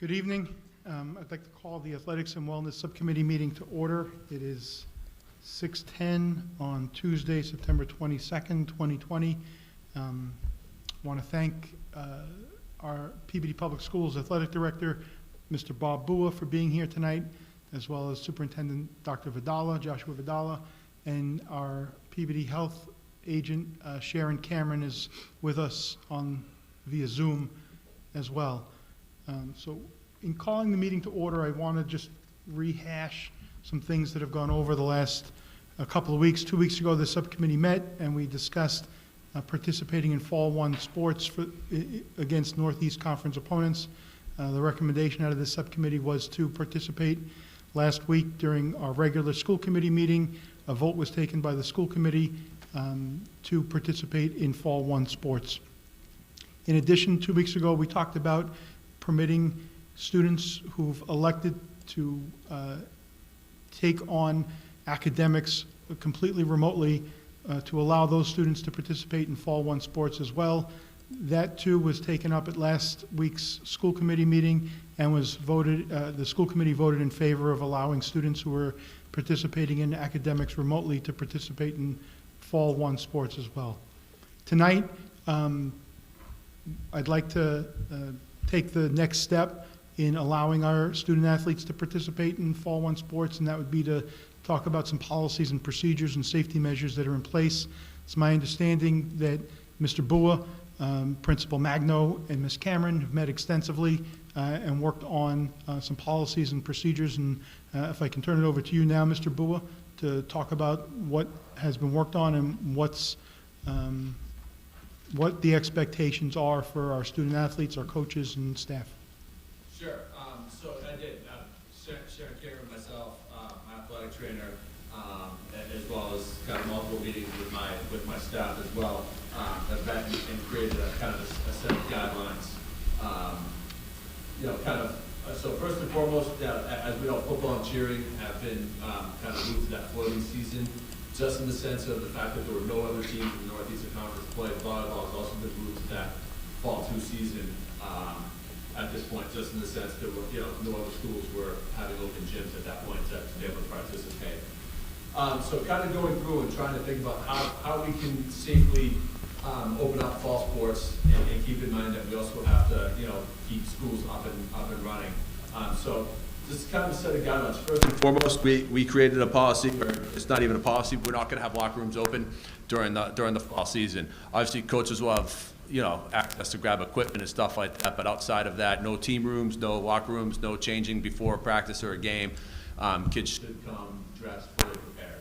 Good evening. I'd like to call the Athletics and Wellness Subcommittee meeting to order. It is 6:10 on Tuesday, September 22nd, 2020. Want to thank our Peabody Public Schools Athletic Director, Mr. Bob Bua, for being here tonight, as well as Superintendent Dr. Vidala, Joshua Vidala, and our Peabody Health Agent, Sharon Cameron, is with us via Zoom as well. So in calling the meeting to order, I want to just rehash some things that have gone over the last couple of weeks. 2 weeks ago, the subcommittee met and we discussed participating in Fall 1 sports against Northeast Conference opponents. The recommendation out of this subcommittee was to participate. Last week during our regular school committee meeting, a vote was taken by the school committee to participate in Fall 1 sports. In addition, 2 weeks ago, we talked about permitting students who've elected to take on academics completely remotely to allow those students to participate in Fall 1 sports as well. That too was taken up at last week's school committee meeting and was voted, the school committee voted in favor of allowing students who were participating in academics remotely to participate in Fall 1 sports as well. Tonight, I'd like to take the next step in allowing our student athletes to participate in Fall 1 sports, and that would be to talk about some policies and procedures and safety measures that are in place. It's my understanding that Mr. Bua, Principal Magno, and Ms. Cameron have met extensively and worked on some policies and procedures, and if I can turn it over to you now, Mr. Bua, to talk about what has been worked on and what the expectations are for our student athletes, our coaches, and staff. Sure. So I did. Sharon Cameron, myself, my athletic trainer, as well as kind of multiple meetings with my staff as well, have met and created a kind of a set of guidelines. So first and foremost, as we know, football and cheering have been kind of moved to that floating season, just in the sense of the fact that there were no other teams in the Northeastern Conference playing. Volleyball has also been moved to that Fall 2 season at this point, just in the sense that no other schools were having open gyms at that point to be able to participate. So kind of going through and trying to think about how we can safely open up fall sports and keep in mind that we also have to keep schools up and running. So this is kind of a set of guidelines. First and foremost, we created a policy, or it's not even a policy. We're not going to have locker rooms open during the fall season. Obviously, coaches will have access to grab equipment and stuff like that. But outside of that, no team rooms, no locker rooms, no changing before a practice or a game. Kids should come dressed, fully prepared.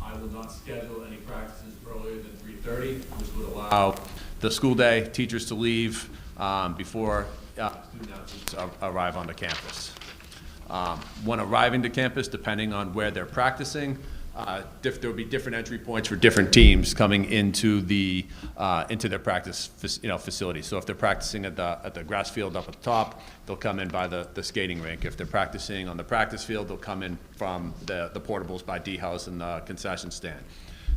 I will not schedule any practices earlier than 3:30, which would allow the school day, teachers to leave before student athletes arrive on the campus. When arriving to campus, depending on where they're practicing, there will be different entry points for different teams coming into their practice facility. So if they're practicing at the grass field up at the top, they'll come in by the skating rink. If they're practicing on the practice field, they'll come in from the portables by D House and the concession stand.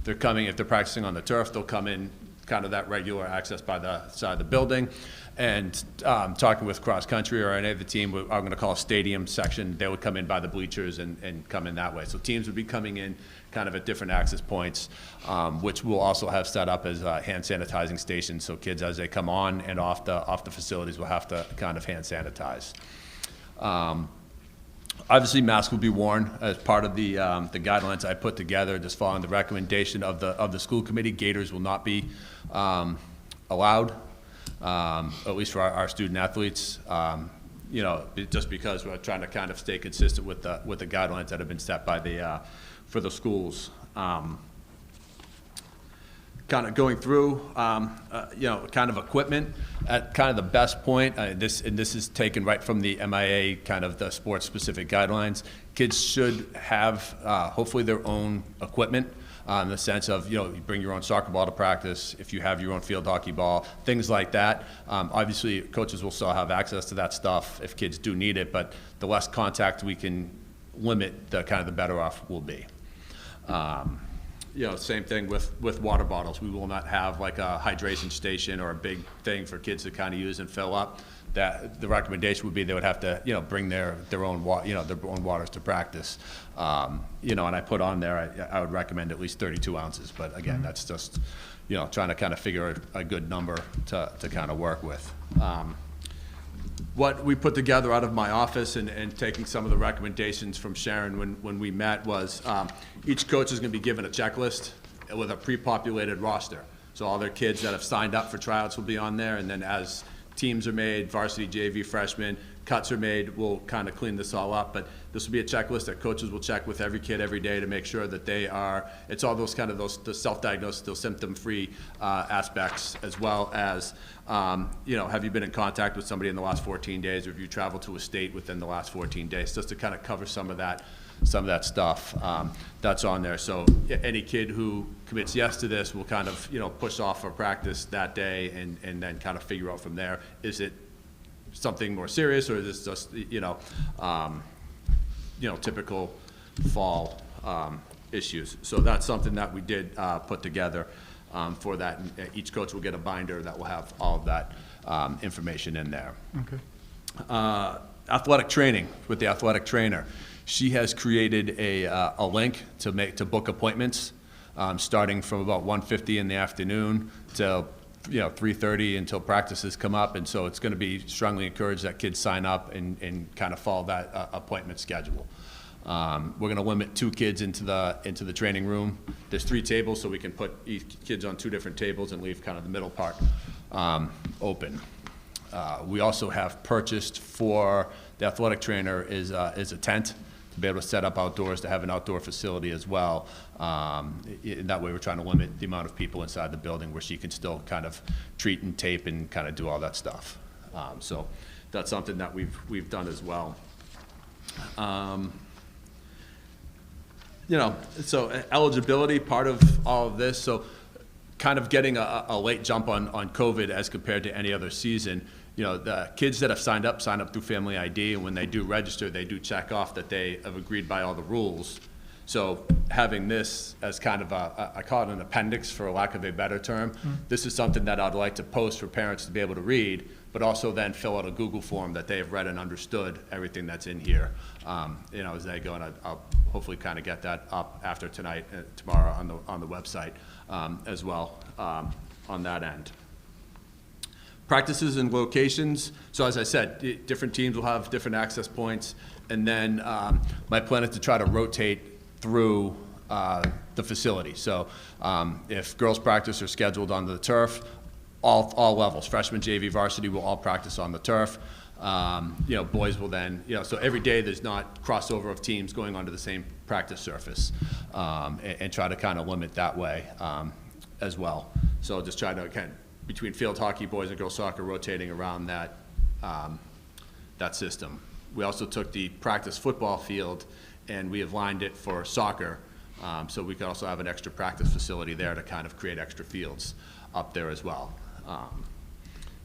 If they're practicing on the turf, they'll come in kind of that regular access by the side of the building. And talking with cross country or any of the team, I'm going to call a stadium section, they would come in by the bleachers and come in that way. So teams would be coming in kind of at different access points, which we'll also have set up as hand sanitizing stations. So kids, as they come on and off the facilities, will have to kind of hand sanitize. Obviously, masks will be worn as part of the guidelines I put together, just following the recommendation of the school committee. Gaiters will not be allowed. At least for our student athletes, just because we're trying to kind of stay consistent with the guidelines that have been set by for the schools. Kind of going through, kind of equipment at kind of the best point. This is taken right from the MIA, kind of the sports-specific guidelines. Kids should have hopefully their own equipment. In the sense of, you bring your own soccer ball to practice, if you have your own field hockey ball, things like that. Obviously, coaches will still have access to that stuff if kids do need it, but the less contact we can limit, the better off we'll be. Same thing with water bottles. We will not have like a hydration station or a big thing for kids to kind of use and fill up. that the recommendation would be they would have to, bring their own waters to practice. And I put on there, I would recommend at least 32 ounces, but again, that's just, trying to kind of figure a good number to kind of work with. What we put together out of my office and taking some of the recommendations from Sharon when we met was each coach is going to be given a checklist with a pre-populated roster. So all their kids that have signed up for tryouts will be on there, and then as teams are made, varsity, JV, freshmen, cuts are made, we'll kind of clean this all up. But this will be a checklist that coaches will check with every kid every day to make sure that it's all those the self-diagnosis, those symptom-free aspects, as well as, have you been in contact with somebody in the last 14 days, or have you traveled to a state within the last 14 days, just to kind of cover some of that stuff that's on there. So any kid who commits yes to this will kind of, push off for practice that day and then kind of figure out from there, is it something more serious, or is this just, typical fall issues. So that's something that we did put together for that. And each coach will get a binder that will have all of that information in there. Okay. Athletic training with the athletic trainer. She has created a link to book appointments, starting from about 1:50 in the afternoon till 3:30 until practices come up, and so it's going to be strongly encouraged that kids sign up and kind of follow that appointment schedule. We're going to limit 2 kids into the training room. There's 3 tables, so we can put each kids on 2 different tables and leave kind of the middle part open. We also have purchased for the athletic trainer is a tent to be able to set up outdoors, to have an outdoor facility as well. In that way, we're trying to limit the amount of people inside the building where she can still kind of treat and tape and kind of do all that stuff. So that's something that we've done as well. So eligibility, part of all of this. So kind of getting a late jump on COVID as compared to any other season. The kids that have signed up sign up through Family ID, and when they do register, they do check off that they have agreed by all the rules. So having this as kind of I call it an appendix, for lack of a better term, this is something that I'd like to post for parents to be able to read, but also then fill out a Google form that they have read and understood everything that's in here, as they go, and I'll hopefully kind of get that up after tonight, tomorrow on the website as well on that end. Practices and locations. So as I said, different teams will have different access points, and then my plan is to try to rotate through the facility. So if girls practice are scheduled on the turf, all levels, freshman, JV, varsity will all practice on the turf. Boys will then, so every day there's not crossover of teams going onto the same practice surface, and try to kind of limit that way as well. So just try to kind of, between field hockey, boys and girls soccer, rotating around that system. We also took the practice football field and we have lined it for soccer, so we could also have an extra practice facility there to kind of create extra fields up there as well,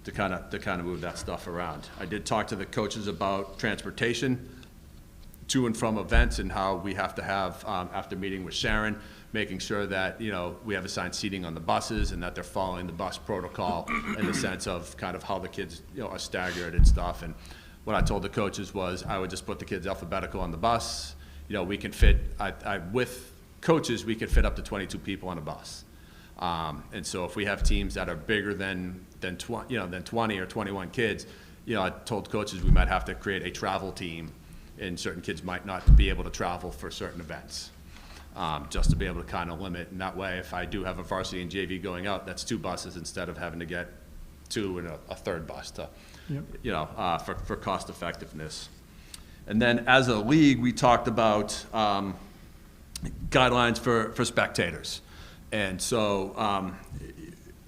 to kind of move that stuff around. I did talk to the coaches about transportation to and from events and how we have to have, after meeting with Sharon, making sure that we have assigned seating on the buses and that they're following the bus protocol in the sense of kind of how the kids are staggered and stuff. And what I told the coaches was I would just put the kids alphabetical on the bus. We can fit, with coaches, we could fit up to 22 people on a bus. And so if we have teams that are bigger than 20 or 21 kids, I told coaches we might have to create a travel team, and certain kids might not be able to travel for certain events. Just to be able to kind of limit, and that way if I do have a varsity and JV going out, that's 2 buses instead of having to get 2 and a third bus to, for cost effectiveness. And then as a league, we talked about guidelines for spectators. And so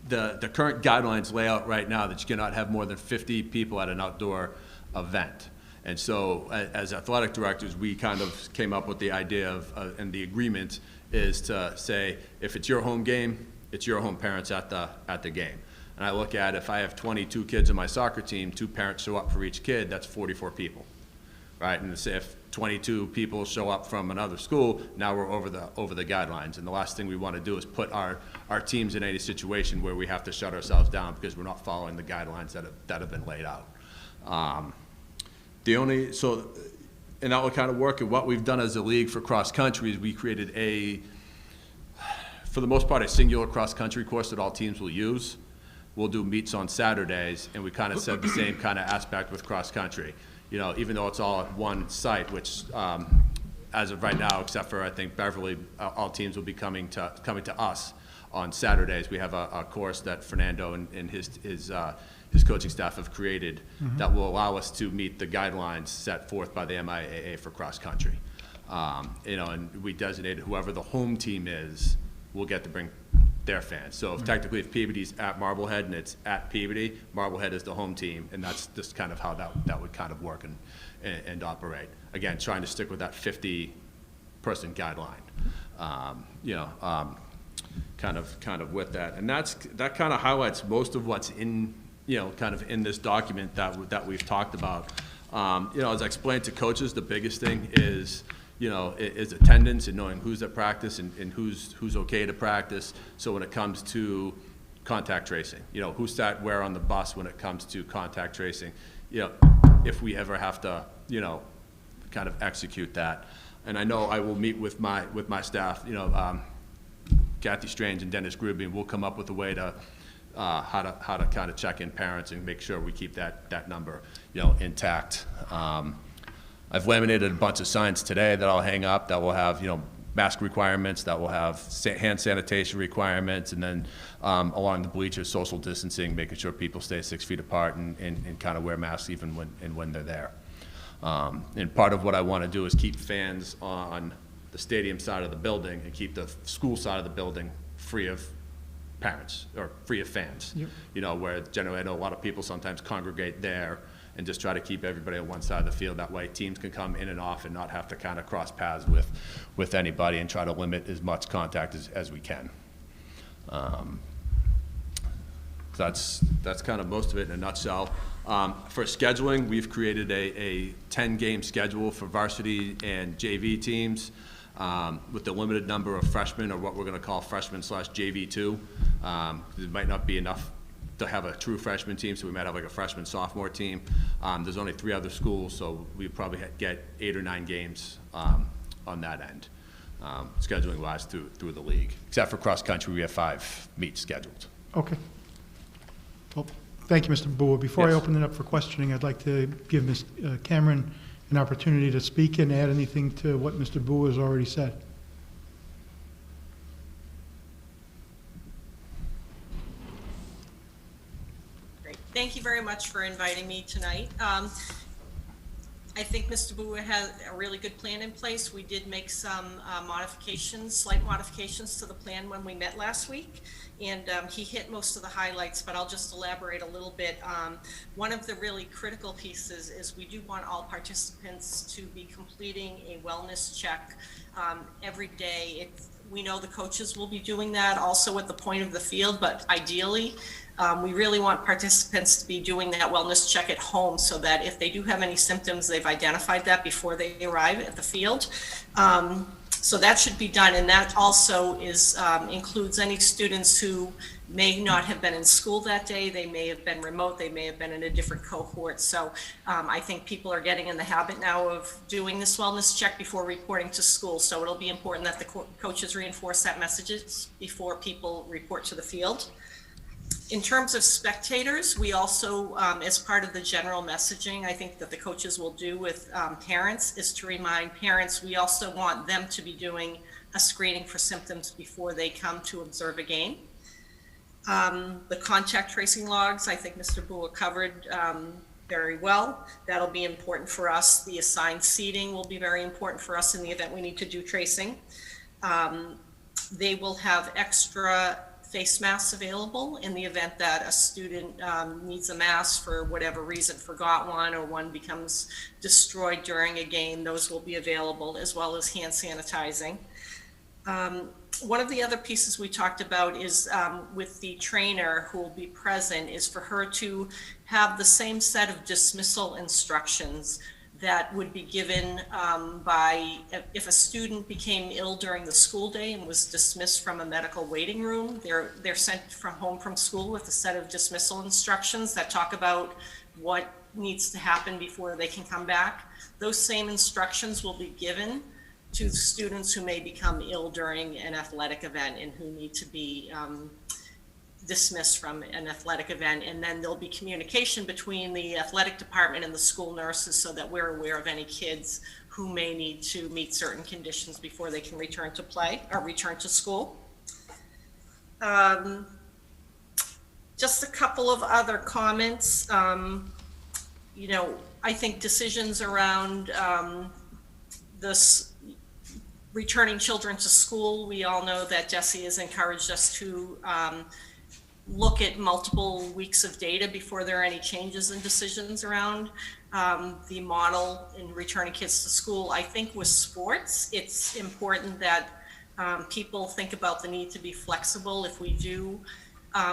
the current guidelines lay out right now that you cannot have more than 50 people at an outdoor event. And so as athletic directors, we kind of came up with the idea of, and the agreement is to say, if it's your home game, it's your home parents at the game. And I look at, if I have 22 kids on my soccer team, 2 parents show up for each kid, that's 44 people, right? And if 22 people show up from another school, now we're over the guidelines. And the last thing we want to do is put our teams in any situation where we have to shut ourselves down because we're not following the guidelines that have been laid out. And that will kind of work. And what we've done as a league for cross country is we created for the most part, a singular cross country course that all teams will use. We'll do meets on Saturdays, and we kind of said the same kind of aspect with cross country. Even though it's all at one site, which as of right now, except for I think Beverly, all teams will be coming to us on Saturdays. We have a course that Fernando and his coaching staff have created that will allow us to meet the guidelines set forth by the MIAA for cross country. And we designated whoever the home team is will get to bring their fans. So technically, if Peabody's at Marblehead and it's at Peabody, Marblehead is the home team, and that's just kind of how that would kind of work and operate. Again, trying to stick with that 50-person guideline. Kind of with that, and that kind of highlights most of what's in kind of in this document that we've talked about. As I explained to coaches, the biggest thing is is attendance and knowing who's at practice and who's okay to practice. So when it comes to contact tracing, who sat where on the bus when it comes to contact tracing, if we ever have to kind of execute that. And I know I will meet with my staff, Kathy Strange and Dennis Gribby, and we'll come up with a way to how to kind of check in parents and make sure we keep that number intact. I've laminated a bunch of signs today that I'll hang up that will have mask requirements, that will have hand sanitation requirements, and then along the bleachers, social distancing, making sure people stay 6 feet apart and kind of wear masks even when they're there. And part of what I want to do is keep fans on the stadium side of the building and keep the school side of the building free of parents or free of fans. Yep. Where generally I know a lot of people sometimes congregate there and just try to keep everybody on one side of the field. That way teams can come in and off and not have to kind of cross paths with anybody and try to limit as much contact as we can. That's kind of most of it in a nutshell. For scheduling, we've created a 10-game schedule for varsity and JV teams with the limited number of freshmen, or what we're going to call freshmen/JV2. It might not be enough to have a true freshman team, so we might have like a freshman/sophomore team. There's only 3 other schools, so we probably get 8 or 9 games on that end, scheduling-wise through the league. Except for cross-country, we have 5 meets scheduled. Okay. Well, thank you, Mr. Bua. Before I Yes. open it up for questioning, I'd like to give Ms. Cameron an opportunity to speak and add anything to what Mr. Bua has already said. Great. Thank you very much for inviting me tonight. I think Mr. Bua has a really good plan in place. We did make some slight modifications to the plan when we met last week, and he hit most of the highlights, but I'll just elaborate a little bit. One of the really critical pieces is we do want all participants to be completing a wellness check every day. We know the coaches will be doing that also at the point of the field, but ideally, we really want participants to be doing that wellness check at home so that if they do have any symptoms, they've identified that before they arrive at the field. So that should be done, and that also includes any students who may not have been in school that day. They may have been remote, they may have been in a different cohort. So I think people are getting in the habit now of doing this wellness check before reporting to school. So it'll be important that the coaches reinforce that messages before people report to the field. In terms of spectators, we also, as part of the general messaging, I think that the coaches will do with parents is to remind parents, we also want them to be doing a screening for symptoms before they come to observe a game. The contact tracing logs, I think Mr. Bua covered very well. That'll be important for us. The assigned seating will be very important for us in the event we need to do tracing. They will have extra face masks available in the event that a student needs a mask for whatever reason, forgot one, or one becomes destroyed during a game. Those will be available, as well as hand sanitizing. One of the other pieces we talked about is with the trainer who will be present is for her to have the same set of dismissal instructions that would be given if a student became ill during the school day and was dismissed from a medical waiting room. They're sent home from school with a set of dismissal instructions that talk about what needs to happen before they can come back. Those same instructions will be given to students who may become ill during an athletic event and who need to be dismissed from an athletic event. And then there'll be communication between the athletic department and the school nurses so that we're aware of any kids who may need to meet certain conditions before they can return to play or return to school. Just a couple of other comments. You know, I think decisions around this returning children to school, we all know that Jesse has encouraged us to look at multiple weeks of data before there are any changes in decisions around the model in returning kids to school. I think with sports, it's important that people think about the need to be flexible if we do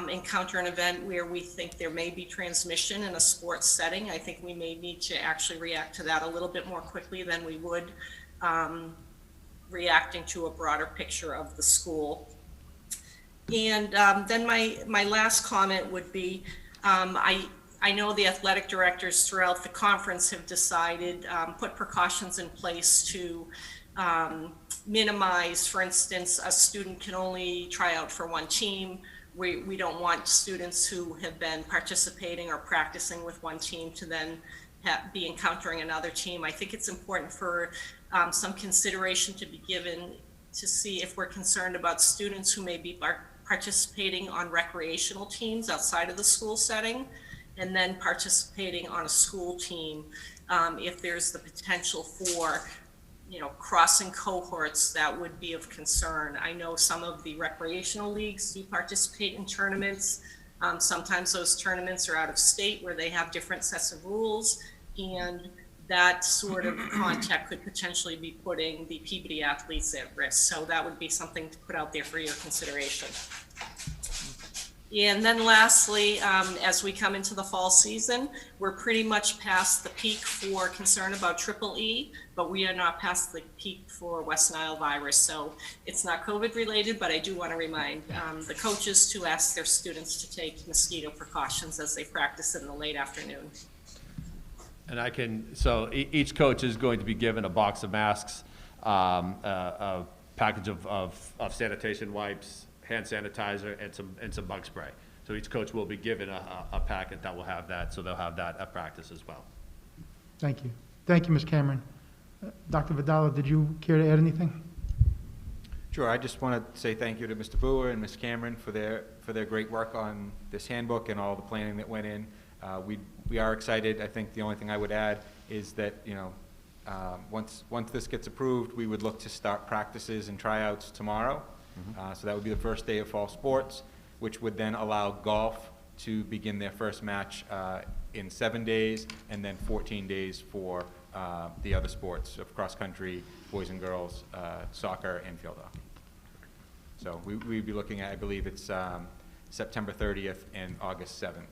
encounter an event where we think there may be transmission in a sports setting. I think we may need to actually react to that a little bit more quickly than we would reacting to a broader picture of the school. And then my last comment would be, I know the athletic directors throughout the conference have decided, put precautions in place to minimize, for instance, a student can only try out for one team. We don't want students who have been participating or practicing with one team to then be encountering another team. I think it's important for some consideration to be given to see if we're concerned about students who may be participating on recreational teams outside of the school setting, and then participating on a school team, if there's the potential for, you know, crossing cohorts that would be of concern. I know some of the recreational leagues do participate in tournaments. Sometimes those tournaments are out of state where they have different sets of rules, and that sort of contact could potentially be putting the Peabody athletes at risk. So that would be something to put out there for your consideration. And then lastly, as we come into the fall season, we're pretty much past the peak for concern about EEE, but we are not past the peak for West Nile virus. So it's not COVID related, but I do want to remind the coaches to ask their students to take mosquito precautions as they practice in the late afternoon. And so each coach is going to be given a box of masks, a package of sanitation wipes, hand sanitizer, and some bug spray. So each coach will be given a packet that will have that, so they'll have that at practice as well. Thank you. Thank you, Ms. Cameron. Dr. Vidala, did you care to add anything? Sure. I just want to say thank you to Mr. Brewer and Ms. Cameron for their great work on this handbook and all the planning that went in. We are excited. I think the only thing I would add is that, you know, once this gets approved, we would look to start practices and tryouts tomorrow. So that would be the first day of fall sports, which would then allow golf to begin their first match in 7 days, and then 14 days for the other sports of cross country, boys and girls, soccer, and field hockey. So we'd be looking at, I believe it's September 30th and August 7th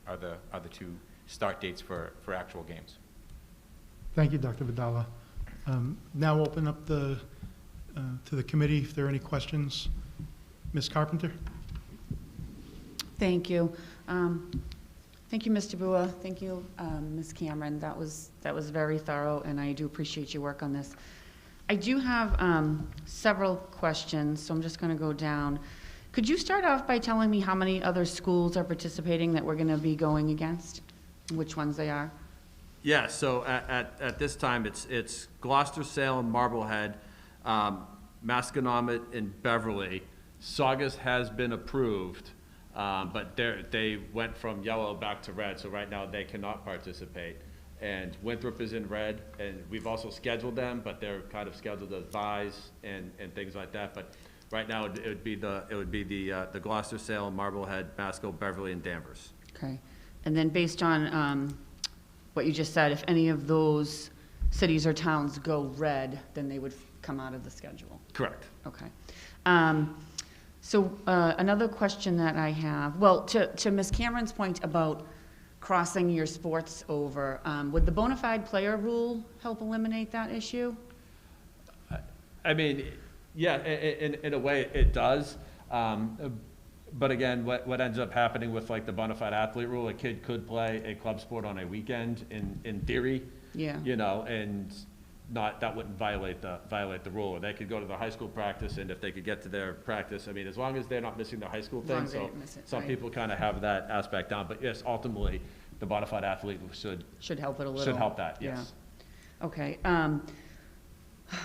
are the two start dates for actual games. Thank you, Dr. Vidala. Now open up to the committee if there are any questions. Ms. Carpenter? Thank you. Thank you, Mr. Bua. Thank you, Ms. Cameron. That was very thorough, and I do appreciate your work on this. I do have several questions, so I'm just going to go down. Could you start off by telling me how many other schools are participating that we're going to be going against? Which ones they are? Yeah, so at this time, it's Gloucester, Salem, Marblehead, Masconomet, and Beverly. Saugus has been approved, but they went from yellow back to red, so right now they cannot participate. And Winthrop is in red, and we've also scheduled them, but they're kind of scheduled as buys and things like that. But right now, it would be the Gloucester, Salem, Marblehead, Masco, Beverly, and Danvers. Okay. And then based on what you just said, if any of those cities or towns go red, then they would come out of the schedule. Correct. Okay. So another question that I have, well, to Ms. Cameron's point about crossing your sports over, would the bona fide player rule help eliminate that issue? I mean, yeah, in a way it does. But again, what ends up happening with like the bona fide athlete rule, a kid could play a club sport on a weekend in theory. Yeah. You know, and that wouldn't violate the rule. Or they could go to their high school practice, and if they could get to their practice, I mean, as long as they're not missing their high school As long thing. as they So didn't miss it, some right. people kind of have that aspect down. But yes, ultimately, the bona fide athlete Should help it a little. should help that, Yeah. yes. Okay.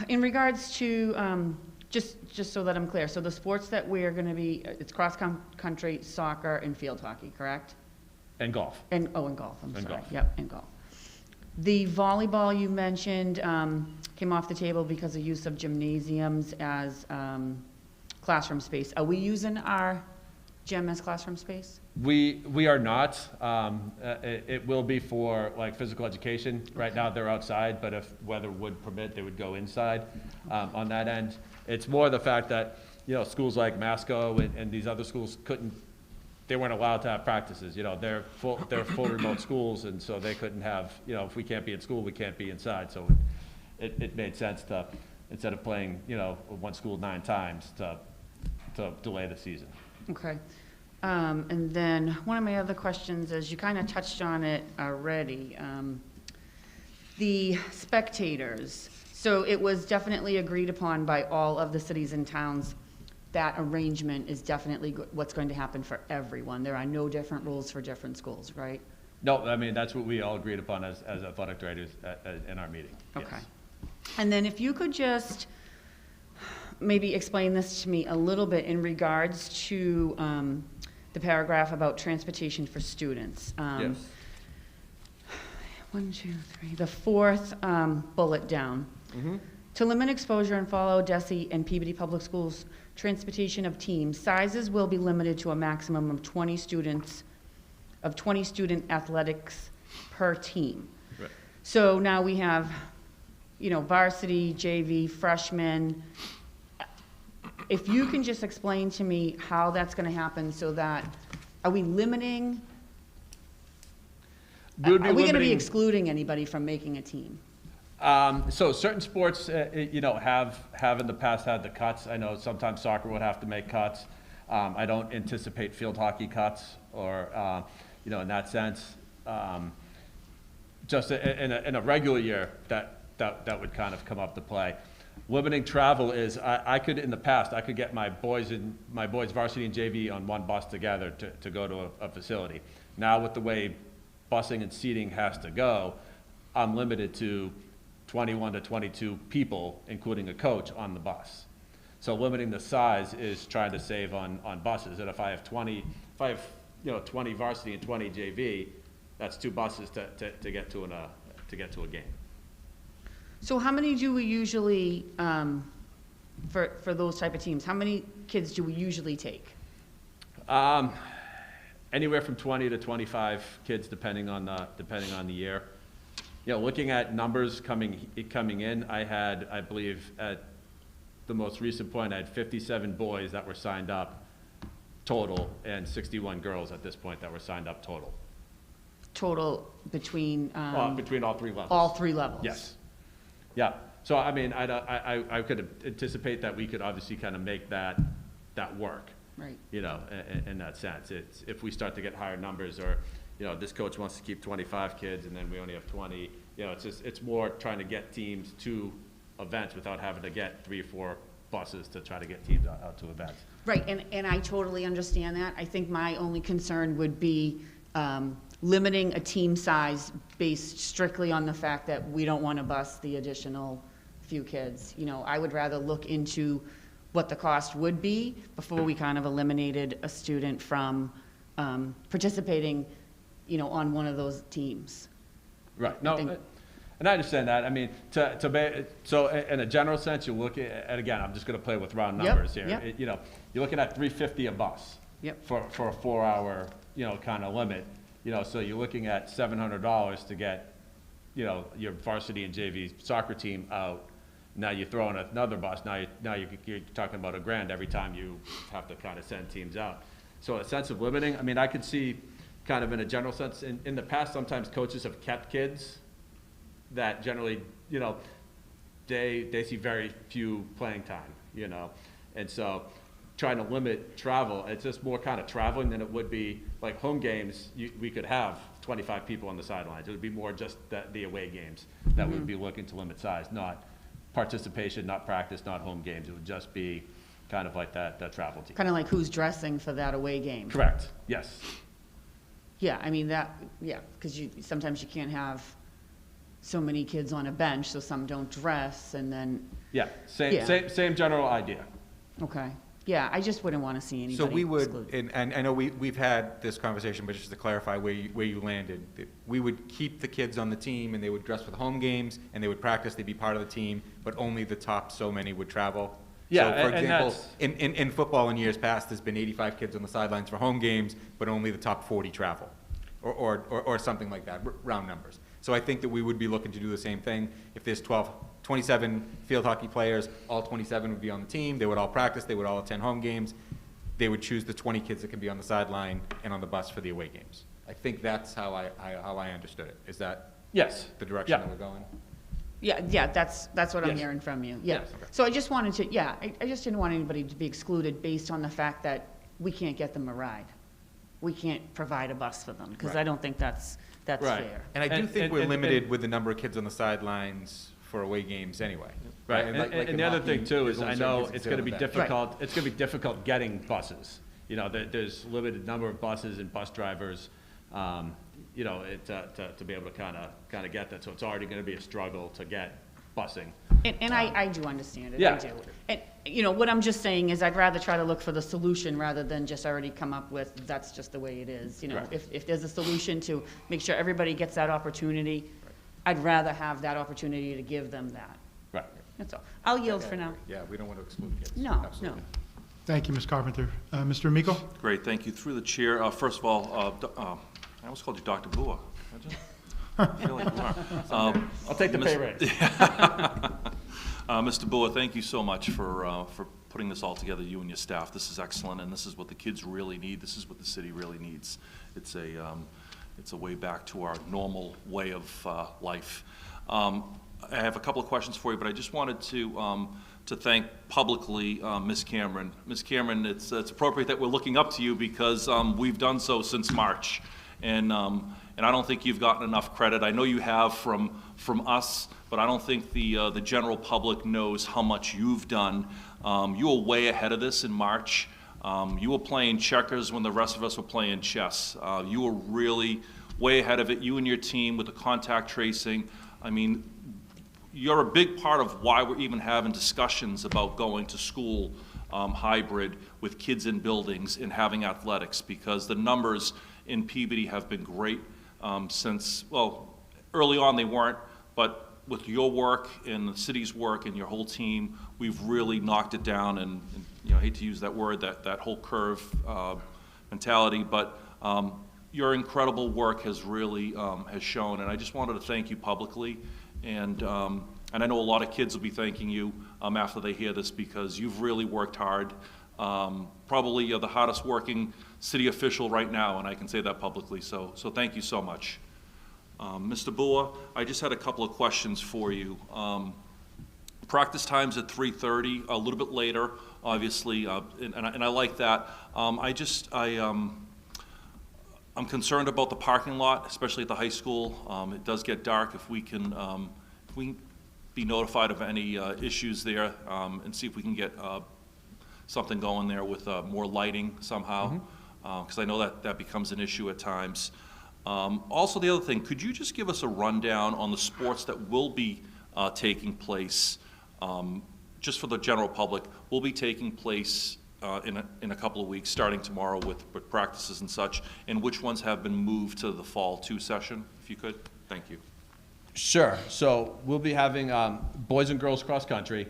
In regards to, just so that I'm clear, so the sports that we're going to be, it's cross-country, soccer, and field hockey, correct? And golf. And golf, I'm And sorry. golf. Yep, and golf. The volleyball you mentioned came off the table because of use of gymnasiums as classroom space. Are we using our gym as classroom space? We are not. It will be for like physical education. Right now, they're outside, but if weather would permit, they would go inside on that end. It's more the fact that, you know, schools like Masco and these other schools they weren't allowed to have practices. You know, they're full remote schools, and so they couldn't have, you know, if we can't be in school, we can't be inside. So it made sense to, instead of playing, you know, one school 9 times, to delay the season. Okay. And then one of my other questions is, you kind of touched on it already, the spectators. So it was definitely agreed upon by all of the cities and towns that arrangement is definitely what's going to happen for everyone. There are no different rules for different schools, right? No, I mean, that's what we all agreed upon as athletic directors in our meeting. Yes. Okay. And then if you could just maybe explain this to me a little bit in regards to the paragraph about transportation for students. Yes. 1, 2, 3, the fourth bullet down. Mm-hmm. To limit exposure and follow DESE and Peabody Public Schools transportation of teams, sizes will be limited to a maximum of 20 student athletics per team. Right. So now we have, you know, varsity, JV, freshmen. If you can just explain to me how that's going to happen, so that, are we limiting, are we going to be excluding anybody from making a team? So certain sports, you know, have in the past had the cuts. I know sometimes soccer would have to make cuts. I don't anticipate field hockey cuts, or you know, in that sense. Just in a regular year, that would kind of come up to play. Limiting travel is, I could, in the past, I could get my boys varsity and JV on one bus together to go to a facility. Now with the way busing and seating has to go, I'm limited to 21 to 22 people, including a coach, on the bus. So limiting the size is trying to save on buses. And if I have 20 varsity and 20 JV, that's 2 buses to get to a game. So how many do we usually, for those type of teams, how many kids do we usually take? Anywhere from 20 to 25 kids, depending on the year. You know, looking at numbers coming in, I believe at the most recent point, I had 57 boys that were signed up total, and 61 girls at this point that were signed up total. Total between, Between all 3 levels. all 3 levels? Yes. Yeah. So I mean, I could anticipate that we could obviously kind of make that work. Right. You know, in that sense, it's if we start to get higher numbers, or, you know, this coach wants to keep 25 kids and then we only have 20. You know, it's more trying to get teams to events without having to get 3 or 4 buses to try to get teams out to events. Right, and I totally understand that. I think my only concern would be limiting a team size based strictly on the fact that we don't want to bus the additional few kids. You know, I would rather look into what the cost would be before we kind of eliminated a student from participating, you know, on one of those teams. Right. No, and I understand that. I mean, so in a general sense, you look at, and again, I'm just going to play with round numbers here. Yep. You know, you're looking at $350 a bus. Yep. For a 4-hour, you know, kind of limit. You know, so you're looking at $700 to get, you know, your varsity and JV soccer team out. Now you throw in another bus. Now you're talking about $1,000 every time you have to kind of send teams out. So a sense of limiting. I mean, I could see, kind of in a general sense, in the past, sometimes coaches have kept kids that generally, you know, they see very few playing time, you know, and so trying to limit travel. It's just more kind of traveling than it would be, like home games, we could have 25 people on the sidelines. It would be more just the away games that would be looking to limit size, not participation, not practice, not home games. It would just be kind of like that travel team. Kind of like who's dressing for that away game. Correct, yes. Yeah, I mean, because sometimes you can't have so many kids on a bench, so some don't dress, and then, Yeah, Yeah. same general idea. okay. Yeah, I just wouldn't want to see anybody So we would, excluded. and I know we've had this conversation, but just to clarify where you landed, that we would keep the kids on the team, and they would dress for the home games, and they would practice, they'd be part of the team, but only the top so many would travel. Yeah, So, for and example, that's- in football in years past, there's been 85 kids on the sidelines for home games, but only the top 40 travel, or something like that, round numbers. So I think that we would be looking to do the same thing. If there's 27 field hockey players, all 27 would be on the team, they would all practice, they would all attend home games, they would choose the 20 kids that can be on the sideline and on the bus for the away games. I think that's how I understood it. Is that Yes. the direction Yeah. that we're going? Yeah, that's what I'm Yes. hearing from you, yeah. Yes. So I just wanted to, I just didn't want anybody to be excluded based on the fact that we can't get them a ride. We can't provide a bus for them, because I Right. don't think that's Right. fair. And I do And- think and- we're and- limited with the number of kids on the sidelines for away games anyway. Right, Like in and the other hockey, thing too there's is only I certain know kids it's that gonna sit be on the bench. difficult, it's gonna be difficult getting buses. You know, there's limited number of buses and bus drivers, you know, to be able to kind of get that. So it's already gonna be a struggle to get busing. And I do understand it, I Yeah. do. And, you know, what I'm just saying is I'd rather try to look for the solution rather than just already come up with, that's just the way it is. You know, Right. if there's a solution to make sure everybody gets that opportunity, I'd rather have that opportunity to give them that. Right. That's all. I'll yield for now. Yeah, we don't want to exclude kids. No, Absolutely. no. Thank you, Ms. Carpenter. Mr. Amico? Great, thank you. Through the chair, first of all, I almost called you Dr. Bua. I feel like you are. I'll take the pay Miss- raise. Mr. Bua, thank you so much for putting this all together, you and your staff. This is excellent, and this is what the kids really need. This is what the city really needs. It's a way back to our normal way of life. I have a couple of questions for you, but I just wanted to thank publicly Ms. Cameron. Ms. Cameron, it's appropriate that we're looking up to you because we've done so since March, and I don't think you've gotten enough credit. I know you have from us, but I don't think the general public knows how much you've done. You were way ahead of this in March. You were playing checkers when the rest of us were playing chess. You were really way ahead of it, you and your team with the contact tracing. I mean, you're a big part of why we're even having discussions about going to school hybrid with kids in buildings and having athletics, because the numbers in Peabody have been great since, well, early on they weren't, but with your work and the city's work and your whole team, we've really knocked it down, and you know, I hate to use that word, that whole curve mentality, but your incredible work has really has shown, and I just wanted to thank you publicly, and I know a lot of kids will be thanking you after they hear this, because you've really worked hard. Probably you're the hardest working city official right now, and I can say that publicly, so thank you so much. Mr. Bua, I just had a couple of questions for you. Practice time's at 3:30, a little bit later, obviously, and I like that. I'm concerned about the parking lot, especially at the high school. It does get dark. If we can be notified of any issues there, and see if we can get something going there with more lighting somehow, because I know that becomes an issue at times. Also, the other thing, could you just give us a rundown on the sports that will be taking place, just for the general public, will be taking place in a couple of weeks, starting tomorrow with practices and such, and which ones have been moved to the fall 2 session, if you could? Thank you. Sure. So we'll be having boys and girls cross country,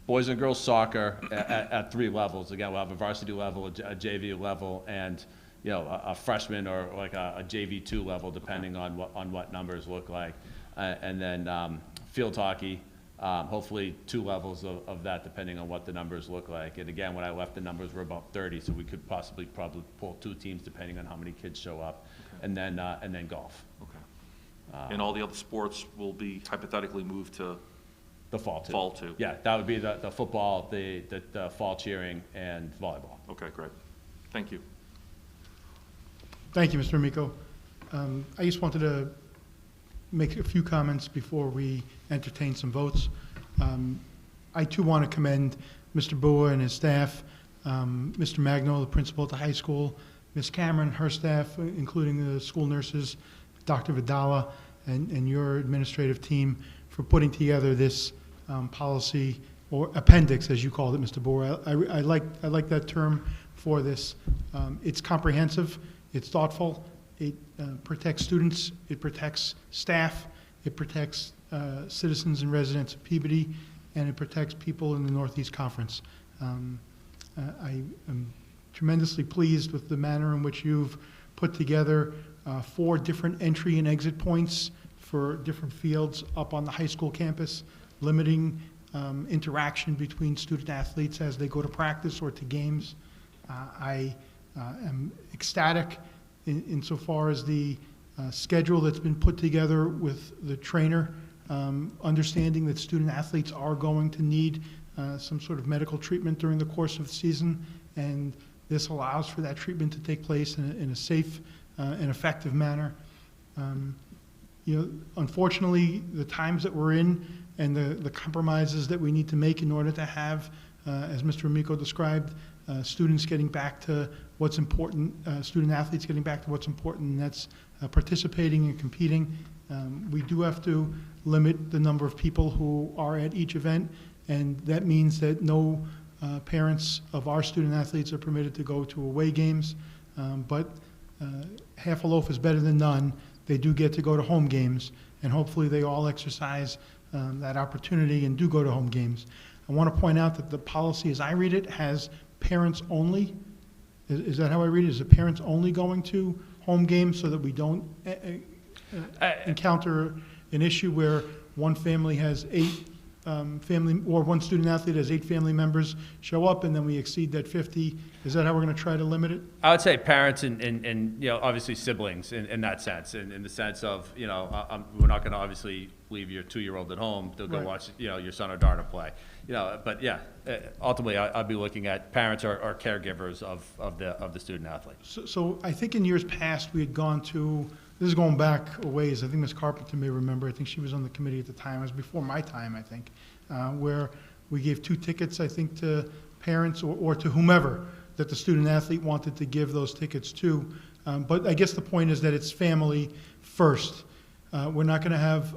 boys and girls soccer at 3 levels. Again, we'll have a varsity level, a JV level, and you know, a freshman or like a JV2 level, depending on what numbers look like, and then field hockey. Hopefully 2 levels of that, depending on what the numbers look like. And again, when I left, the numbers were about 30, so we could probably pull 2 teams depending on how many kids show up, and then golf. Okay. And all the other sports will be hypothetically moved to The fall two. Fall two. Yeah, that would be the football, the fall cheering, and volleyball. Okay, great. Thank you. Thank you, Mr. Amico. I just wanted to make a few comments before we entertain some votes. I too want to commend Mr. Bua and his staff, Mr. Magno, the principal at the high school, Ms. Cameron, her staff, including the school nurses, Dr. Vidala, and your administrative team for putting together this policy, or appendix, as you called it, Mr. Bua. I like that term for this. It's comprehensive, it's thoughtful, it protects students, it protects staff, it protects citizens and residents of Peabody, and it protects people in the Northeast Conference. I am tremendously pleased with the manner in which you've put together 4 different entry and exit points for different fields up on the high school campus, limiting interaction between student athletes as they go to practice or to games. I am ecstatic insofar as the schedule that's been put together with the trainer, understanding that student athletes are going to need some sort of medical treatment during the course of the season, and this allows for that treatment to take place in a safe and effective manner. You know, unfortunately, the times that we're in and the compromises that we need to make in order to have, as Mr. Amico described, students getting back to what's important, student athletes getting back to what's important, and that's participating and competing. We do have to limit the number of people who are at each event, and that means that no parents of our student athletes are permitted to go to away games, but half a loaf is better than none. They do get to go to home games, and hopefully they all exercise that opportunity and do go to home games. I want to point out that the policy, as I read it, has parents only. Is that how I read it? Is it parents only going to home games so that we don't encounter an issue where one family has 8 or one student athlete has 8 family members show up, and then we exceed that 50? Is that how we're going to try to limit it? I would say parents and you know, obviously siblings in that sense, in the sense of, you know, we're not going to obviously leave your 2-year-old at home to go Right. watch, you know, your son or daughter play, you know, but yeah, ultimately I'd be looking at parents or caregivers of the student athlete. So I think in years past, we had gone to, this is going back a ways, I think Ms. Carpenter may remember, I think she was on the committee at the time, it was before my time, I think, where we gave 2 tickets, I think, to parents or to whomever that the student athlete wanted to give those tickets to. But I guess the point is that it's family first. We're not going to have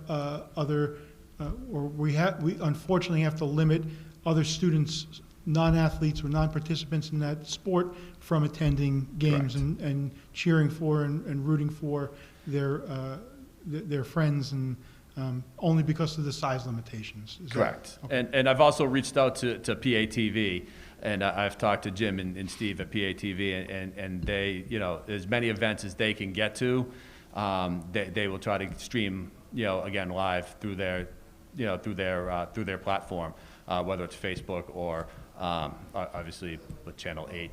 we unfortunately have to limit other students, non-athletes or non-participants in that sport, from attending games and cheering for and rooting for their friends, and only because of the size limitations. Is that- Correct. Okay. And I've also reached out to PATV, and I've talked to Jim and Steve at PATV, and they, you know, as many events as they can get to, they will try to stream, you know, again, live through their, you know, through their platform, whether it's Facebook or obviously with Channel 8,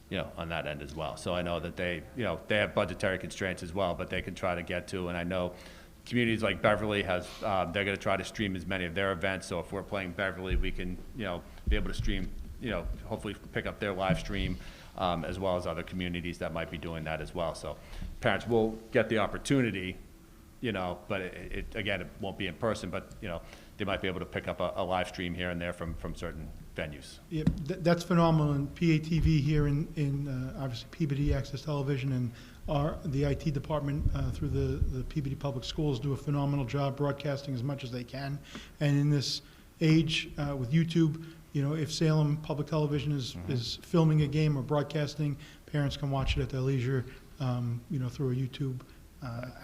you know, on that end as well. So I know that they, you know, they have budgetary constraints as well, but they can try to get to, and I know communities like Beverly has, they're going to try to stream as many of their events. So if we're playing Beverly, we can, you know, be able to stream, you know, hopefully pick up their live stream, as well as other communities that might be doing that as well. So parents will get the opportunity, you know, but again, it won't be in person, but, you know, they might be able to pick up a live stream here and there from certain venues. Yeah, that's phenomenal, and PATV here in obviously Peabody Access Television and the IT department through the Peabody Public Schools do a phenomenal job broadcasting as much as they can. And in this age with YouTube, you know, if Salem Public Television is filming a game or broadcasting, parents can watch it at their leisure, you know, through a YouTube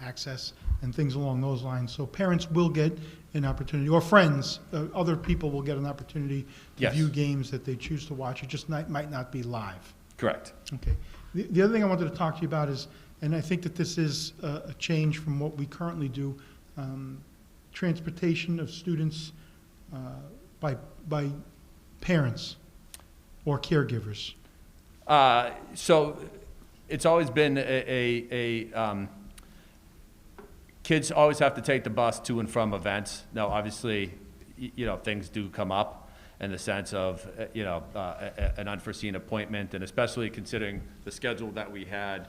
access and things along those lines. So parents will get an opportunity, or friends, other people will get an opportunity to Yes. view games that they choose to watch. It just might not be live. Correct. Okay. The other thing I wanted to talk to you about is, and I think that this is a change from what we currently do, transportation of students by parents or caregivers. So it's always been kids always have to take the bus to and from events. Now, obviously, things do come up in the sense of, an unforeseen appointment, and especially considering the schedule that we had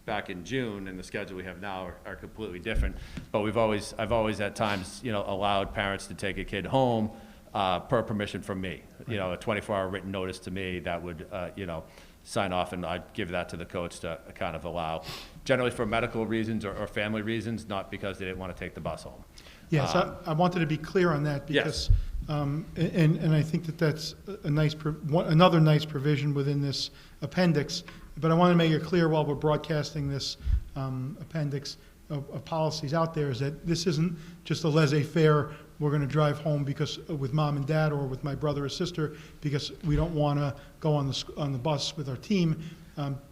back in June and the schedule we have now are completely different. But I've always at times, allowed parents to take a kid home, per permission from me. A 24-hour written notice to me that would, sign off, and I'd give that to the coach to kind of allow, generally for medical reasons or family reasons, not because they didn't want to take the bus home. Yes, I wanted to be clear on that because, and I think that's a nice, another nice provision within this appendix. But I want to make it clear while we're broadcasting this appendix of policies out there is that this isn't just a laissez-faire, we're going to drive home because with mom and dad or with my brother or sister because we don't want to go on the bus with our team.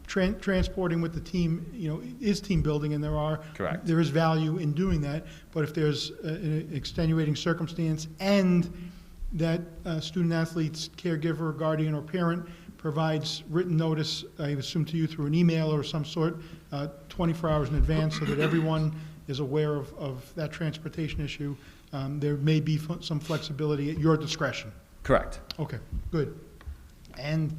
Transporting with the team, is team building, and there is value in doing that. But if there's an extenuating circumstance and that student athlete's caregiver, guardian, or parent provides written notice, I assume to you through an email or some sort, 24 hours in advance, so that everyone is aware of that transportation issue, there may be some flexibility at your discretion. Correct. Okay, good. And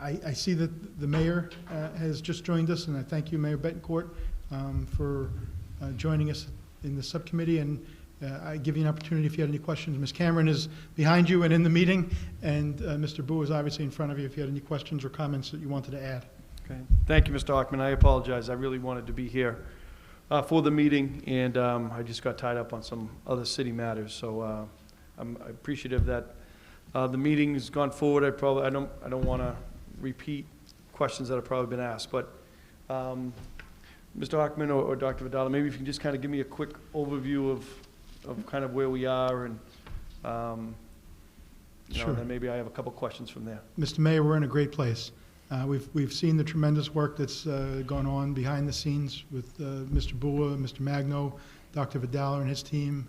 I see that the mayor has just joined us, and I thank you, Mayor Betancourt, for joining us in the subcommittee. And I give you an opportunity if you had any questions. Ms. Cameron is behind you and in the meeting, and Mr. Boo is obviously in front of you if you had any questions or comments that you wanted to add. Okay. Thank you, Mr. Hockman. I apologize. I really wanted to be here for the meeting, and I just got tied up on some other city matters. So I'm appreciative that the meeting's gone forward. I don't want to repeat questions that have probably been asked, but Mr. Hockman or Dr. Vidala, maybe if you can just kind of give me a quick overview of kind of where we are, and Sure. Then maybe I have a couple questions from there. Mr. Mayor, we're in a great place. We've seen the tremendous work that's gone on behind the scenes with Mr. Bua, Mr. Magno, Dr. Vidala and his team,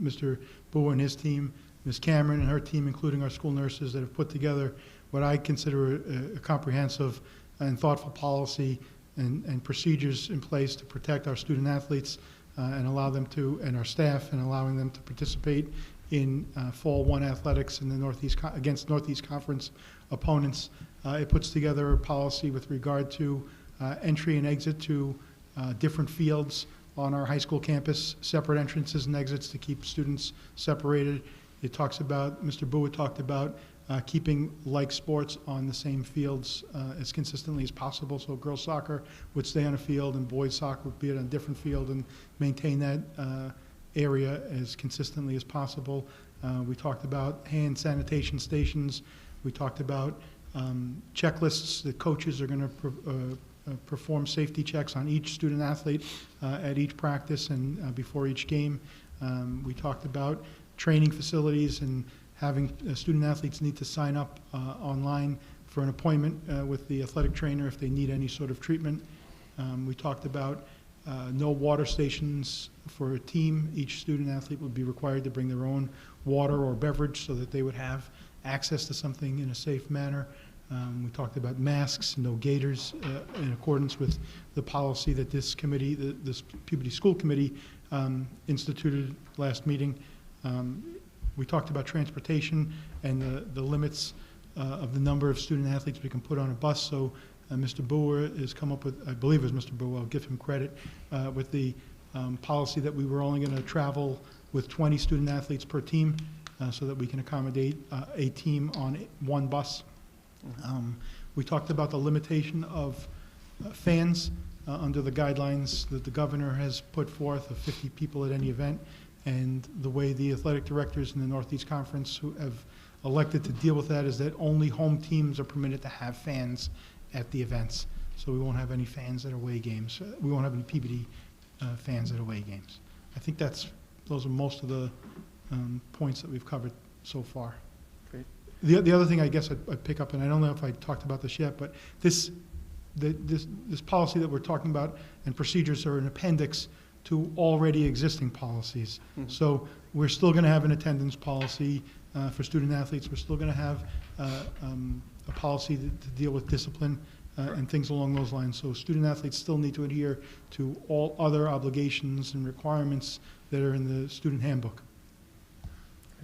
Mr. Bua and his team, Ms. Cameron and her team, including our school nurses that have put together what I consider a comprehensive and thoughtful policy and procedures in place to protect our student athletes and allow them to, and our staff, and allowing them to participate in Fall 1 athletics in the against Northeast Conference opponents. It puts together a policy with regard to entry and exit to different fields on our high school campus, separate entrances and exits to keep students separated. It talks about, Mr. Bua talked about keeping like sports on the same fields as consistently as possible. So girls soccer would stay on a field and boys soccer would be on a different field and maintain that area as consistently as possible. We talked about hand sanitation stations. We talked about checklists that coaches are going to perform safety checks on each student athlete at each practice and before each game. We talked about training facilities and having student athletes need to sign up online for an appointment with the athletic trainer if they need any sort of treatment. We talked about no water stations for a team. Each student athlete would be required to bring their own water or beverage so that they would have access to something in a safe manner. We talked about masks, no gaiters, in accordance with the policy that this committee, this Puberty School Committee, instituted last meeting. We talked about transportation and the limits of the number of student athletes we can put on a bus. So Mr. Bua has come up with, I believe it was Mr. Bua, I'll give him credit, with the policy that we were only going to travel with 20 student athletes per team so that we can accommodate a team on one bus. We talked about the limitation of fans under the guidelines that the governor has put forth of 50 people at any event, and the way the athletic directors in the Northeast Conference who have elected to deal with that is that only home teams are permitted to have fans at the events. So we won't have any fans at away games. We won't have any PBD fans at away games. I think those are most of the points that we've covered so far. Great. The other thing I guess I'd pick up, and I don't know if I talked about this yet, but this policy that we're talking about and procedures are an appendix to already existing policies. Mm-hmm. So we're still going to have an attendance policy for student athletes. We're still going to have a policy to deal with discipline and things along those lines. So student athletes still need to adhere to all other obligations and requirements that are in the student handbook.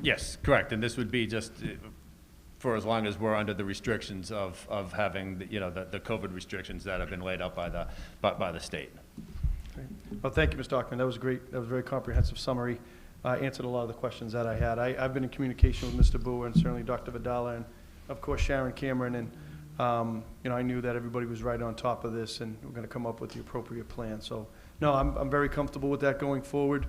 Yes, correct, and this would be just for as long as we're under the restrictions of having, the COVID restrictions that have been laid out by the state. Great. Well, thank you, Mr. Ockman. That was great. That was a very comprehensive summary. Answered a lot of the questions that I had. I've been in communication with Mr. Boer and certainly Dr. Vidala and, of course, Sharon Cameron. And, I knew that everybody was right on top of this and we're going to come up with the appropriate plan. So, no, I'm very comfortable with that going forward.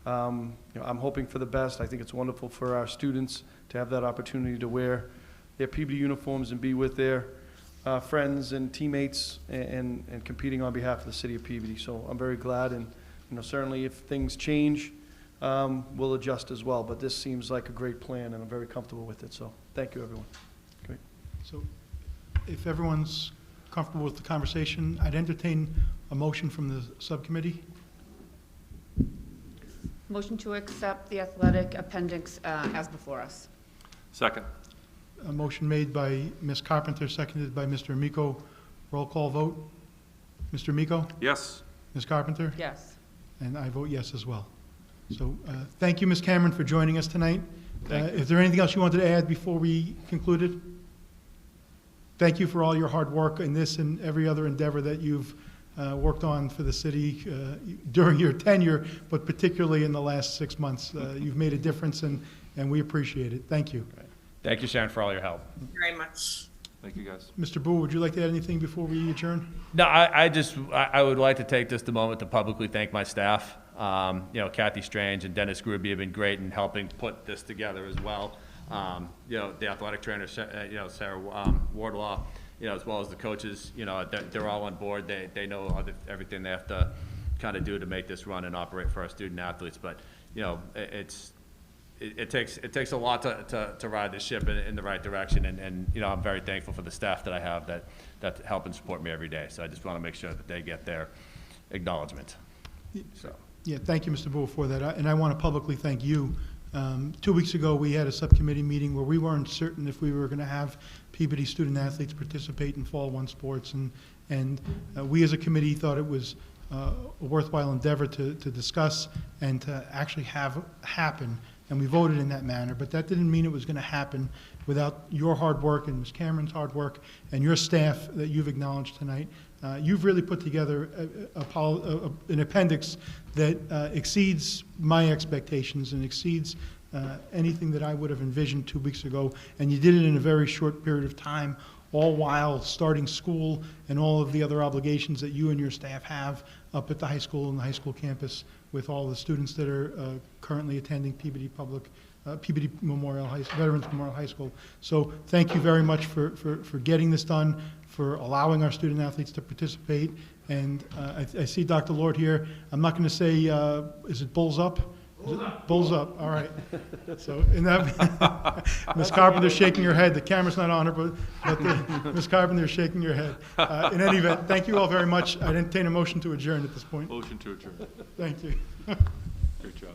I'm hoping for the best. I think it's wonderful for our students to have that opportunity to wear their PBD uniforms and be with their friends and teammates and competing on behalf of the city of Peabody. So I'm very glad, and certainly if things change, we'll adjust as well. But this seems like a great plan, and I'm very comfortable with it. So thank you, everyone. Great. So if everyone's comfortable with the conversation, I'd entertain a motion from the subcommittee. Motion to accept the athletic appendix as before us. Second. A motion made by Ms. Carpenter, seconded by Mr. Amico. Roll call vote. Mr. Amico? Yes. Ms. Carpenter? Yes. And I vote yes as well. So thank you, Ms. Cameron, for joining us tonight. Thank you. Is there anything else you wanted to add before we concluded? Thank you for all your hard work in this and every other endeavor that you've worked on for the city during your tenure, but particularly in the last 6 months. You've made a difference, and we appreciate it. Thank you. Thank you, Sharon, for all your help. Very much. Thank you, guys. Mr. Boo, would you like to add anything before we adjourn? No, I would like to take just a moment to publicly thank my staff. Kathy Strange and Dennis Gruby have been great in helping put this together as well. The athletic trainer, Sarah Wardlaw, as well as the coaches, they're all on board. They know everything they have to kind of do to make this run and operate for our student athletes. But, it takes a lot to ride this ship in the right direction, and I'm very thankful for the staff that I have that help and support me every day. So I just want to make sure that they get their acknowledgement. So. Yeah, thank you, Mr. Boo, for that. And I want to publicly thank you. 2 weeks ago, we had a subcommittee meeting where we weren't certain if we were going to have Peabody student athletes participate in Fall One sports, and we as a committee thought it was a worthwhile endeavor to discuss and to actually have happen. And we voted in that manner, but that didn't mean it was going to happen without your hard work and Ms. Cameron's hard work and your staff that you've acknowledged tonight. You've really put together an appendix that exceeds my expectations and exceeds anything that I would have envisioned 2 weeks ago, and you did it in a very short period of time, all while starting school and all of the other obligations that you and your staff have up at the high school and the high school campus with all the students that are currently attending Peabody Veterans Memorial High School. So thank you very much for getting this done, for allowing our student athletes to participate. And I see Dr. Lord here. I'm not going to say, is it bulls up? Bulls up, all right. So, in that, Ms. Carpenter's shaking her head. The camera's not on her, but Ms. Carpenter's shaking her head. In any event, thank you all very much. I'd entertain a motion to adjourn at this point. Motion to adjourn. Thank you. Great job.